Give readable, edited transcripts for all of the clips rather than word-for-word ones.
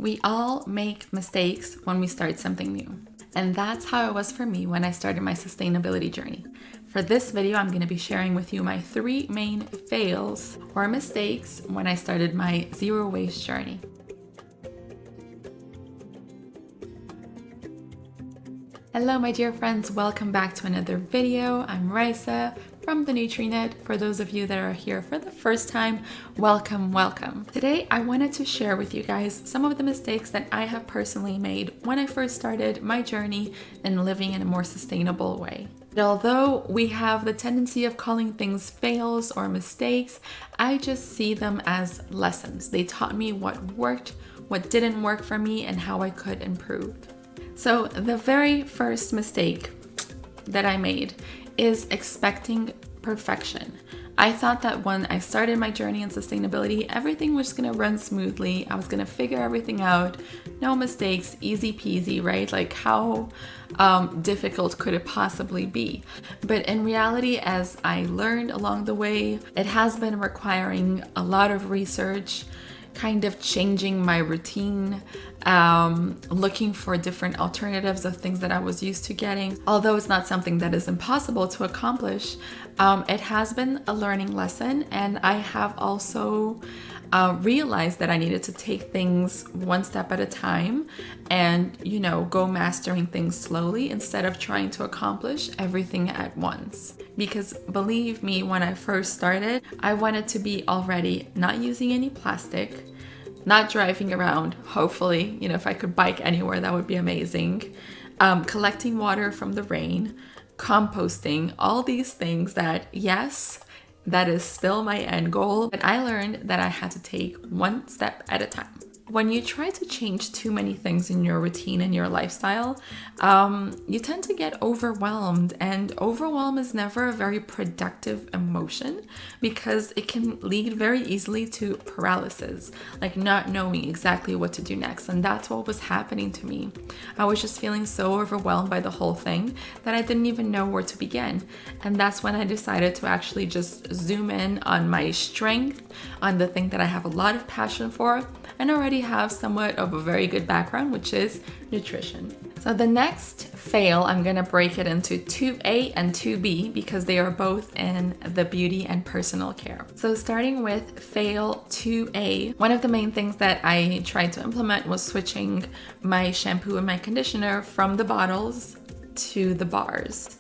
We all make mistakes when we start something new. And that's how it was for me when I started my sustainability journey. For this video, I'm going to be sharing with you my 3 main fails or mistakes when I started my zero waste journey. Hello, my dear friends. Welcome back to another video. I'm Raisa from the Nutrinut. For those of you that are here for the first time, welcome, welcome. Today, I wanted to share with you guys some of the mistakes that I have personally made when I first started my journey in living in a more sustainable way. But although we have the tendency of calling things fails or mistakes, I just see them as lessons. They taught me what worked, what didn't work for me, and how I could improve. So the very first mistake that I made is expecting perfection. I thought that when I started my journey in sustainability, everything was gonna run smoothly. I was gonna figure everything out, no mistakes, easy peasy, right? Like how difficult could it possibly be? But in reality, as I learned along the way, it has been requiring a lot of research, kind of changing my routine, looking for different alternatives of things that I was used to getting. Although it's not something that is impossible to accomplish, it has been a learning lesson, and I have also realized that I needed to take things one step at a time and, go mastering things slowly instead of trying to accomplish everything at once. Because believe me, when I first started, I wanted to be already not using any plastic, not driving around, hopefully, if I could bike anywhere, that would be amazing. Collecting water from the rain, composting, all these things that, yes, that is still my end goal. But I learned that I had to take one step at a time. When you try to change too many things in your routine and your lifestyle, you tend to get overwhelmed, and overwhelm is never a very productive emotion because it can lead very easily to paralysis, like not knowing exactly what to do next. And that's what was happening to me. I was just feeling so overwhelmed by the whole thing that I didn't even know where to begin. And that's when I decided to actually just zoom in on my strength, on the thing that I have a lot of passion for, and already have somewhat of a very good background, which is nutrition. So the next fail, I'm gonna break it into 2A and 2B because they are both in the beauty and personal care. So starting with fail 2A, one of the main things that I tried to implement was switching my shampoo and my conditioner from the bottles to the bars.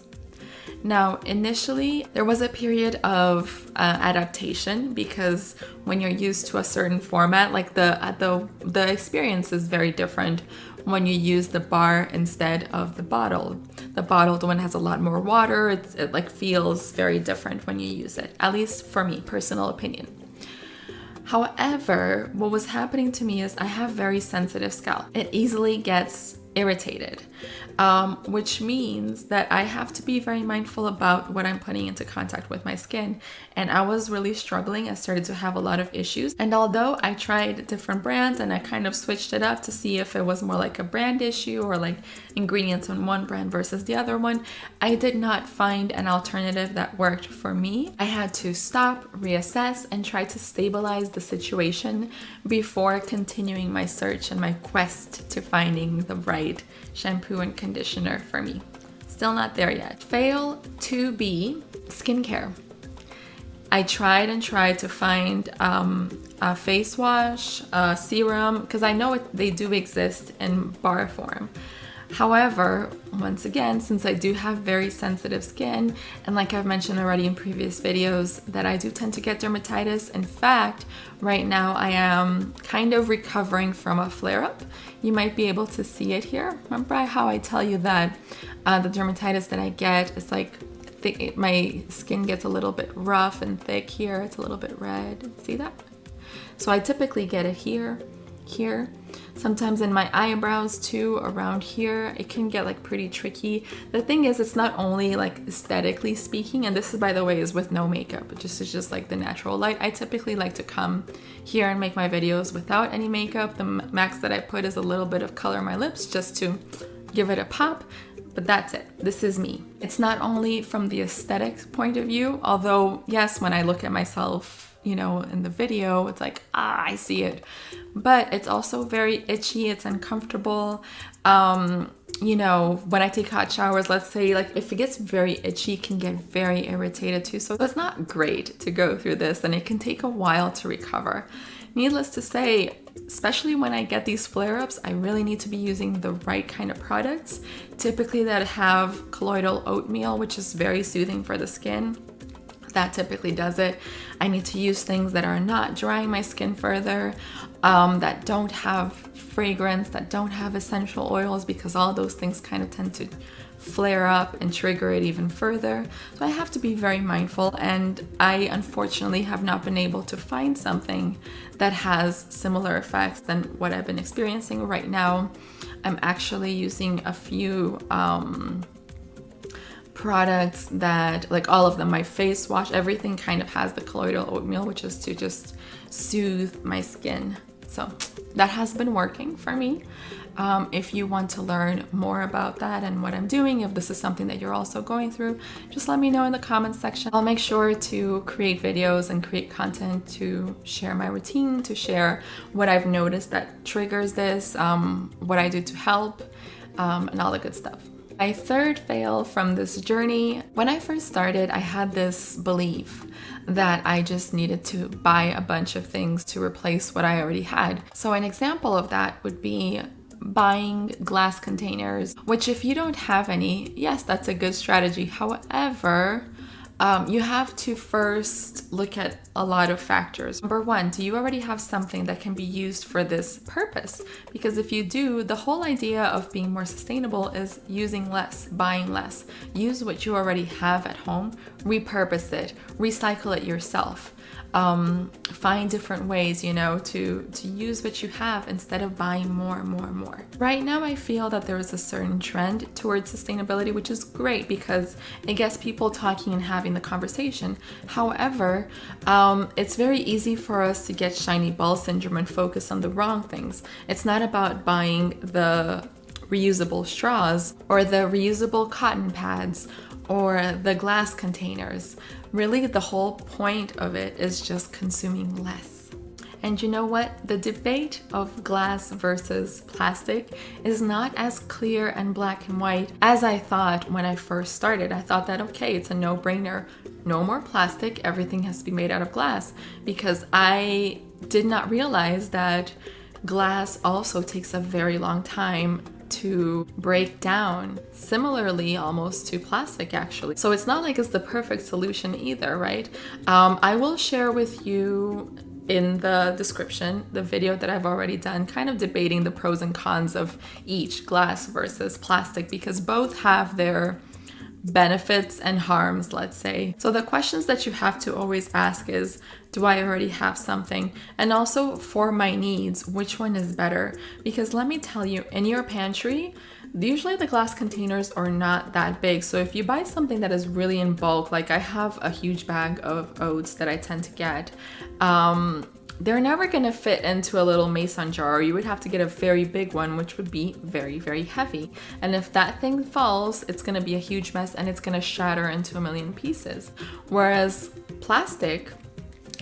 Now, initially, there was a period of adaptation because when you're used to a certain format, like the experience is very different when you use the bar instead of the bottle. The bottle, the one has a lot more water. It like feels very different when you use it, at least for me, personal opinion. However, what was happening to me is I have very sensitive scalp. It easily gets irritated, which means that I have to be very mindful about what I'm putting into contact with my skin. And I was really struggling. I started to have a lot of issues. And although I tried different brands and I kind of switched it up to see if it was more like a brand issue or like ingredients on one brand versus the other one, I did not find an alternative that worked for me. I had to stop, reassess, and try to stabilize the situation before continuing my search and my quest to finding the right shampoo and conditioner for me. Still not there yet. Fail 2B, skincare. I tried to find a face wash, a serum, because I know they do exist in bar form. However, once again, since I do have very sensitive skin, and like I've mentioned already in previous videos, that I do tend to get dermatitis. In fact, right now I am kind of recovering from a flare-up. You might be able to see it here. Remember how I tell you that the dermatitis that I get is like, my skin gets a little bit rough and thick here. It's a little bit red. See that? So I typically get it here, sometimes in my eyebrows too, around here. It can get like pretty tricky. The thing is, it's not only like aesthetically speaking, and this is, by the way, is with no makeup. It's just like the natural light. I typically like to come here and make my videos without any makeup. The max that I put is a little bit of color on my lips just to give it a pop. But that's it. This is me. It's not only from the aesthetic point of view, although yes, when I look at myself, in the video, it's like, I see it. But it's also very itchy, it's uncomfortable. When I take hot showers, let's say, like, if it gets very itchy, it can get very irritated too. So it's not great to go through this, and it can take a while to recover. Needless to say, especially when I get these flare-ups, I really need to be using the right kind of products, typically that have colloidal oatmeal, which is very soothing for the skin. That typically does it. I need to use things that are not drying my skin further, that don't have fragrance, that don't have essential oils, because all those things kind of tend to flare up and trigger it even further. So I have to be very mindful, and I unfortunately have not been able to find something that has similar effects than what I've been experiencing right now. I'm actually using a few products that, like, all of them, my face wash, everything kind of has the colloidal oatmeal, which is to just soothe my skin. So that has been working for me. If you want to learn more about that and what I'm doing, if this is something that you're also going through, just let me know in the comments section. I'll make sure to create videos and create content to share my routine, to share what I've noticed that triggers this, what I do to help, and all the good stuff. My third fail from this journey, when I first started, I had this belief that I just needed to buy a bunch of things to replace what I already had. So an example of that would be buying glass containers, which if you don't have any, yes, that's a good strategy. However, you have to first look at a lot of factors. Number one, do you already have something that can be used for this purpose? Because if you do, the whole idea of being more sustainable is using less, buying less. Use what you already have at home, repurpose it, recycle it yourself. Find different ways, to use what you have instead of buying more and more and more. Right now, I feel that there is a certain trend towards sustainability, which is great because it gets people talking and having the conversation. However, it's very easy for us to get shiny ball syndrome and focus on the wrong things. It's not about buying the reusable straws or the reusable cotton pads or the glass containers. Really, the whole point of it is just consuming less. And you know what? The debate of glass versus plastic is not as clear and black and white as I thought when I first started. I thought that, okay, it's a no-brainer. No more plastic, everything has to be made out of glass, because I did not realize that glass also takes a very long time to break down, similarly almost to plastic actually. So it's not like it's the perfect solution either, right? I will share with you in the description the video that I've already done, kind of debating the pros and cons of each, glass versus plastic, because both have their benefits and harms, let's say. So the questions that you have to always ask is, do I already have something? And also, for my needs, which one is better? Because let me tell you, in your pantry, usually the glass containers are not that big. So if you buy something that is really in bulk, like I have a huge bag of oats that I tend to get, they're never gonna fit into a little mason jar. You would have to get a very big one, which would be very, very heavy. And if that thing falls, it's gonna be a huge mess and it's gonna shatter into a million pieces. Whereas plastic,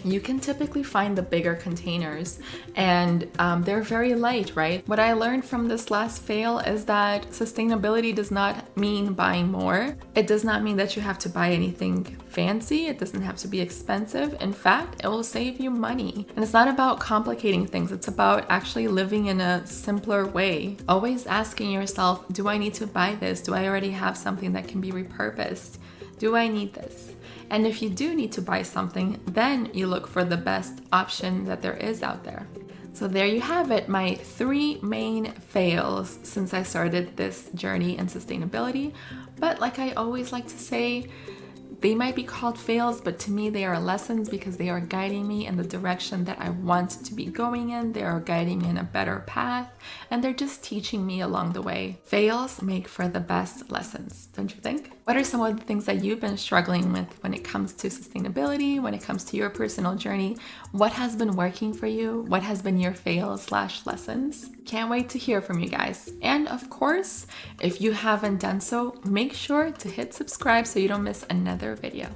you can typically find the bigger containers and they're very light, right? What I learned from this last fail is that sustainability does not mean buying more. It does not mean that you have to buy anything fancy. It doesn't have to be expensive. In fact, it will save you money. And it's not about complicating things. It's about actually living in a simpler way. Always asking yourself, do I need to buy this? Do I already have something that can be repurposed? Do I need this? And if you do need to buy something, then you look for the best option that there is out there. So there you have it, my 3 main fails since I started this journey in sustainability. But like I always like to say, they might be called fails, but to me they are lessons because they are guiding me in the direction that I want to be going in. They are guiding me in a better path, and they're just teaching me along the way. Fails make for the best lessons, don't you think? What are some of the things that you've been struggling with when it comes to sustainability, when it comes to your personal journey? What has been working for you? What has been your fails/lessons? Can't wait to hear from you guys. And of course, if you haven't done so, make sure to hit subscribe so you don't miss another video.